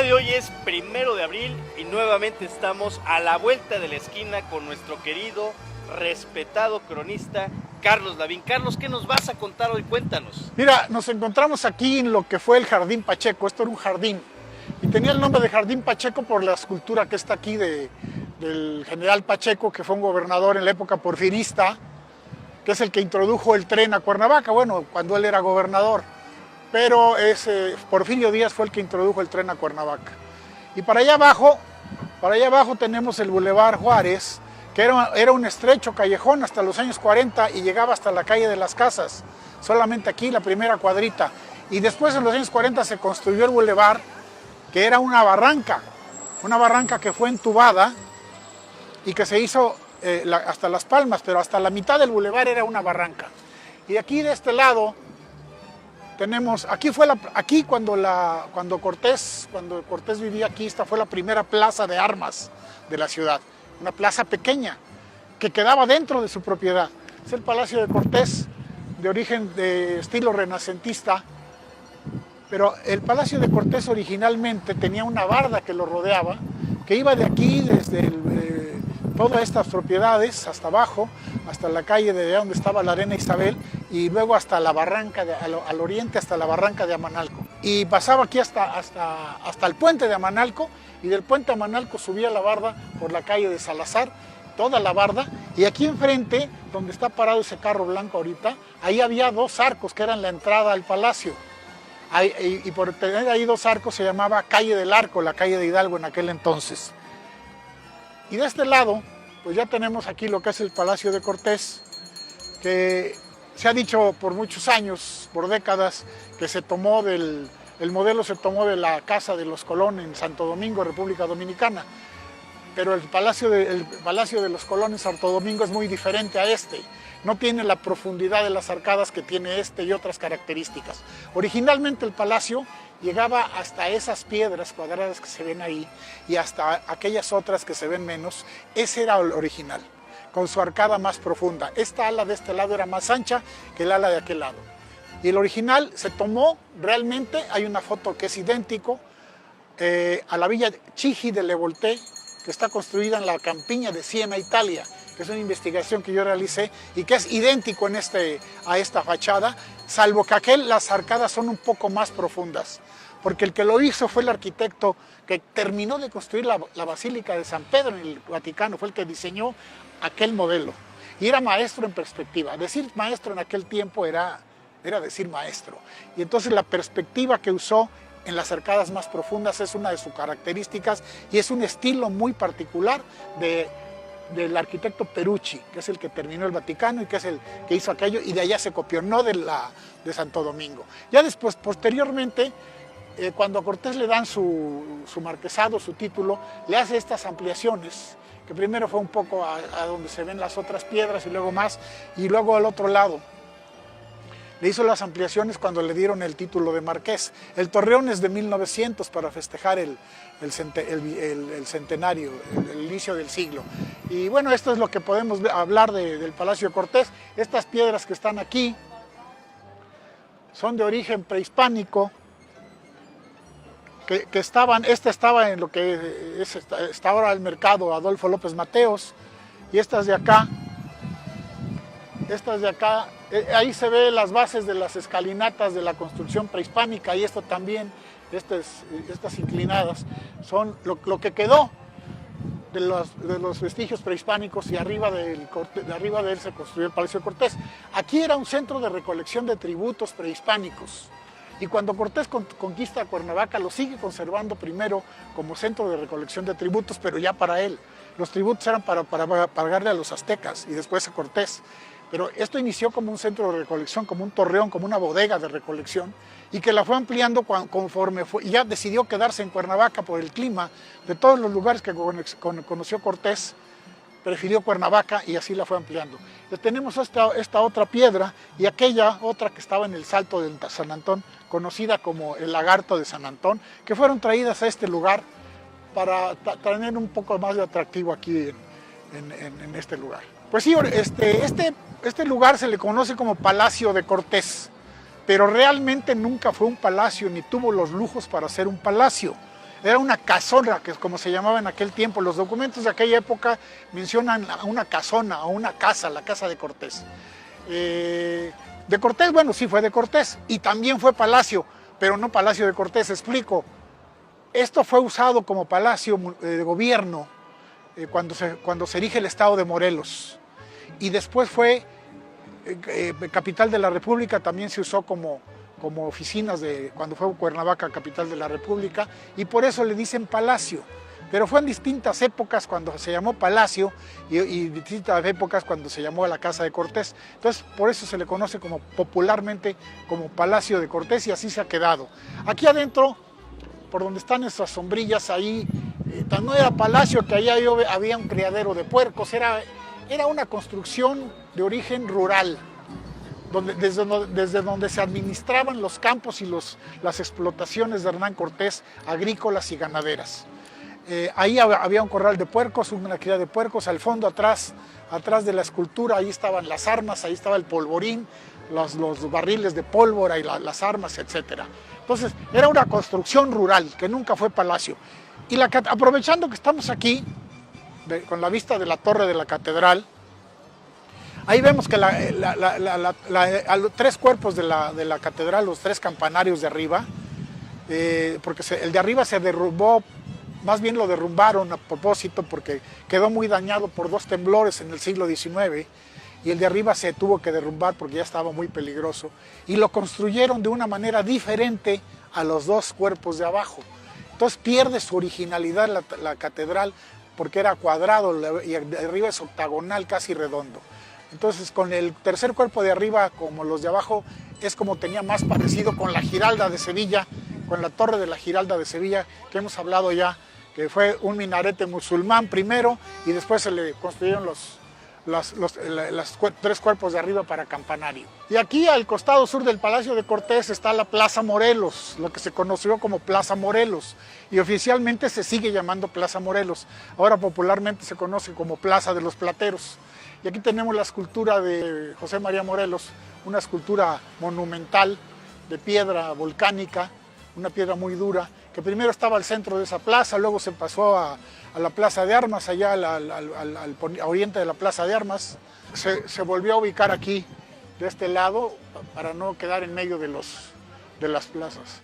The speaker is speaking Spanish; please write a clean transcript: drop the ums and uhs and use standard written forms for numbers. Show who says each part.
Speaker 1: día de hoy es 1 de abril y nuevamente estamos a la vuelta de la esquina con nuestro querido, respetado cronista Carlos Lavín. Carlos, ¿qué nos vas a contar hoy? Cuéntanos.
Speaker 2: Mira, nos encontramos aquí en lo que fue el Jardín Pacheco. Esto era un jardín y tenía el nombre de Jardín Pacheco por la escultura que está aquí del general Pacheco, que fue un gobernador en la época porfirista, que es el que introdujo el tren a Cuernavaca, bueno, cuando él era gobernador. Pero Porfirio Díaz fue el que introdujo el tren a Cuernavaca. Y para allá abajo tenemos el Boulevard Juárez, que era un estrecho callejón hasta los años 40 y llegaba hasta la calle de las Casas, solamente aquí la primera cuadrita. Y después en los años 40 se construyó el Boulevard, que era una barranca que fue entubada y que se hizo hasta Las Palmas, pero hasta la mitad del Boulevard era una barranca. Y aquí de este lado tenemos, cuando Cortés vivía aquí, esta fue la primera plaza de armas de la ciudad, una plaza pequeña que quedaba dentro de su propiedad. Es el Palacio de Cortés, de origen de estilo renacentista, pero el Palacio de Cortés originalmente tenía una barda que lo rodeaba, que iba de aquí, desde todas estas propiedades, hasta abajo, hasta la calle de donde estaba la Arena Isabel, y luego hasta la barranca, al oriente, hasta la barranca de Amanalco. Y pasaba aquí hasta el puente de Amanalco, y del puente de Amanalco subía la barda por la calle de Salazar, toda la barda, y aquí enfrente, donde está parado ese carro blanco ahorita, ahí había dos arcos que eran la entrada al palacio. Y por tener ahí dos arcos se llamaba Calle del Arco, la calle de Hidalgo en aquel entonces. Y de este lado, pues ya tenemos aquí lo que es el Palacio de Cortés, que se ha dicho por muchos años, por décadas, que el modelo se tomó de la Casa de los Colón en Santo Domingo, República Dominicana. Pero el Palacio de los Colón en Santo Domingo es muy diferente a este. No tiene la profundidad de las arcadas que tiene este y otras características. Originalmente el palacio llegaba hasta esas piedras cuadradas que se ven ahí y hasta aquellas otras que se ven menos. Ese era el original, con su arcada más profunda. Esta ala de este lado era más ancha que el ala de aquel lado. Y el original se tomó realmente, hay una foto que es idéntico, a la Villa Chigi de Le Volté, que está construida en la campiña de Siena, Italia, que es una investigación que yo realicé y que es idéntico a esta fachada, salvo que las arcadas son un poco más profundas, porque el que lo hizo fue el arquitecto que terminó de construir la Basílica de San Pedro en el Vaticano, fue el que diseñó aquel modelo, y era maestro en perspectiva. Decir maestro en aquel tiempo era decir maestro, y entonces la perspectiva que usó en las arcadas más profundas es una de sus características y es un estilo muy particular del arquitecto Perucci, que es el que terminó el Vaticano y que es el que hizo aquello, y de allá se copió, no de Santo Domingo. Ya después, posteriormente, cuando a Cortés le dan su marquesado, su título, le hace estas ampliaciones, que primero fue un poco a donde se ven las otras piedras y luego más, y luego al otro lado. Le hizo las ampliaciones cuando le dieron el título de marqués. El torreón es de 1900 para festejar el centenario, el inicio del siglo. Y bueno, esto es lo que podemos hablar del Palacio de Cortés. Estas piedras que están aquí son de origen prehispánico, esta estaba en lo que está ahora el mercado Adolfo López Mateos, y estas de acá, ahí se ve las bases de las escalinatas de la construcción prehispánica, y esto también, estas inclinadas, son lo que quedó de los vestigios prehispánicos, y arriba de él se construyó el Palacio de Cortés. Aquí era un centro de recolección de tributos prehispánicos, y cuando Cortés conquista Cuernavaca lo sigue conservando primero como centro de recolección de tributos, pero ya para él. Los tributos eran para pagarle a los aztecas y después a Cortés. Pero esto inició como un centro de recolección, como un torreón, como una bodega de recolección, y que la fue ampliando conforme fue, y ya decidió quedarse en Cuernavaca por el clima. De todos los lugares que conoció Cortés, prefirió Cuernavaca y así la fue ampliando. Tenemos esta otra piedra y aquella otra que estaba en el Salto de San Antón, conocida como el Lagarto de San Antón, que fueron traídas a este lugar para tener un poco más de atractivo aquí en este lugar. Pues sí, este lugar se le conoce como Palacio de Cortés, pero realmente nunca fue un palacio ni tuvo los lujos para ser un palacio. era una casona, que es como se llamaba en aquel tiempo. Los documentos de aquella época mencionan a una casona, a una casa, la casa de Cortés. De Cortés, bueno, sí fue de Cortés, y también fue palacio, pero no palacio de Cortés, explico. Esto fue usado como palacio de gobierno cuando se erige el estado de Morelos, y después fue capital de la República, también se usó como oficinas cuando fue Cuernavaca capital de la República, y por eso le dicen palacio. Pero fue en distintas épocas cuando se llamó palacio y distintas épocas cuando se llamó la casa de Cortés. Entonces, por eso se le conoce popularmente como Palacio de Cortés, y así se ha quedado. Aquí adentro, por donde están nuestras sombrillas, ahí no era palacio, que allá había un criadero de puercos, era una construcción de origen rural, desde donde se administraban los campos y las explotaciones de Hernán Cortés, agrícolas y ganaderas. Ahí había un corral de puercos, una cría de puercos. Al fondo, atrás de la escultura, ahí estaban las armas, ahí estaba el polvorín, los barriles de pólvora y las armas, etc. Entonces, era una construcción rural que nunca fue palacio. Y aprovechando que estamos aquí, con la vista de la torre de la catedral, ahí vemos que los tres cuerpos de la catedral, los tres campanarios de arriba, porque el de arriba se derrumbó. Más bien lo derrumbaron a propósito porque quedó muy dañado por dos temblores en el siglo XIX, y el de arriba se tuvo que derrumbar porque ya estaba muy peligroso, y lo construyeron de una manera diferente a los dos cuerpos de abajo. Entonces pierde su originalidad la catedral, porque era cuadrado y de arriba es octagonal, casi redondo. Entonces, con el tercer cuerpo de arriba, como los de abajo, es como tenía más parecido con la Giralda de Sevilla, con la torre de la Giralda de Sevilla, que hemos hablado ya, que fue un minarete musulmán primero, y después se le construyeron los tres cuerpos de arriba para campanario. Y aquí, al costado sur del Palacio de Cortés, está la Plaza Morelos, lo que se conoció como Plaza Morelos, y oficialmente se sigue llamando Plaza Morelos. Ahora popularmente se conoce como Plaza de los Plateros. Y aquí tenemos la escultura de José María Morelos, una escultura monumental de piedra volcánica, una piedra muy dura, que primero estaba al centro de esa plaza, luego se pasó a la Plaza de Armas, allá al oriente de la Plaza de Armas. Se volvió a ubicar aquí, de este lado, para no quedar en medio de las plazas.